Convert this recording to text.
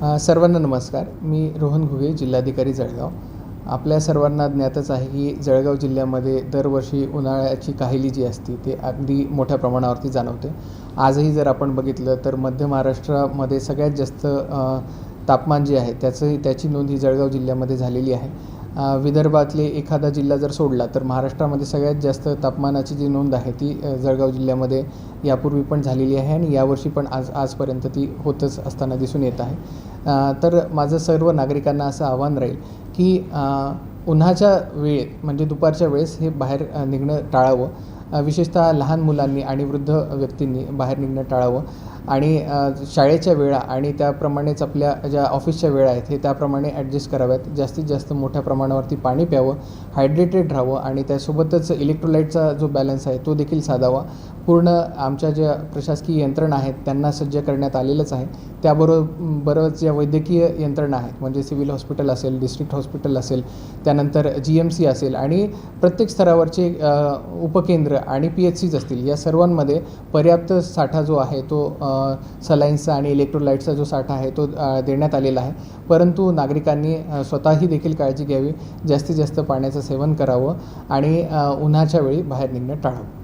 सर्वांना नमस्कार. मी रोहन घुगे, जिल्हाधिकारी जळगाव. आपल्या सर्वांना ज्ञातच आहे की जळगाव जिल्ह्यामध्ये दरवर्षी उन्हाळ्याची काहिली जी असते ते अगदी मोठ्या प्रमाणावरती जाणवते. आजही जर आपण बघितलं तर मध्य महाराष्ट्रामध्ये सगळ्यात जास्त तापमान जे आहे त्याची नोंद ही जळगाव जिल्ह्यामध्ये झालेली आहे. विदर्भातले एखादा जिल्हा जर सोडला तर महाराष्ट्रामध्ये सगळ्यात जास्त तापमानाची जी नोंद आहे ती जळगाव जिल्ह्यामध्ये यापूर्वी पण झालेली आहे आणि यावर्षी पण आजपर्यंत ती होतच असताना दिसून येत आहे. तर माझं सर्व नागरिकांना असं आव्हान राहील की उन्हाच्या वेळेत म्हणजे दुपारच्या वेळेस हे बाहेर निघणं टाळावं. विशेषतः लहान मुलांनी आणि वृद्ध व्यक्तींनी बाहेर निघणं टाळावं आणि शाळेच्या वेळा आणि त्याप्रमाणेच आपल्या ज्या ऑफिसच्या वेळा आहेत हे त्याप्रमाणे ॲडजस्ट कराव्यात. जास्तीत जास्त मोठ्या प्रमाणावरती पाणी प्यावं, हायड्रेटेड राहावं आणि त्यासोबतच इलेक्ट्रोलाइटचा जो बॅलन्स आहे तो देखील साधावा. पूर्ण आमच्या ज्या प्रशासकीय यंत्रणा आहेत त्यांना सज्ज करण्यात आलेलंच आहे. त्याबरोबरच ज्या वैद्यकीय यंत्रणा आहेत म्हणजे सिव्हिल हॉस्पिटल असेल, डिस्ट्रिक्ट हॉस्पिटल असेल, त्यानंतर GMC असेल आणि प्रत्येक स्तरावरचे उपकेंद्र आणि PHCs असतील, या सर्वांमध्ये पर्याप्त साठा जो आहे तो सलाईन्सचा आणि इलेक्ट्रोलाइटचा जो साठा आहे तो देण्यात आलेला आहे. परंतु नागरिकांनी स्वतःही देखील काळजी घ्यावी, जास्तीत जास्त पाण्याचं सेवन करावं आणि उन्हाच्या वेळी बाहेर निघणं टाळावं.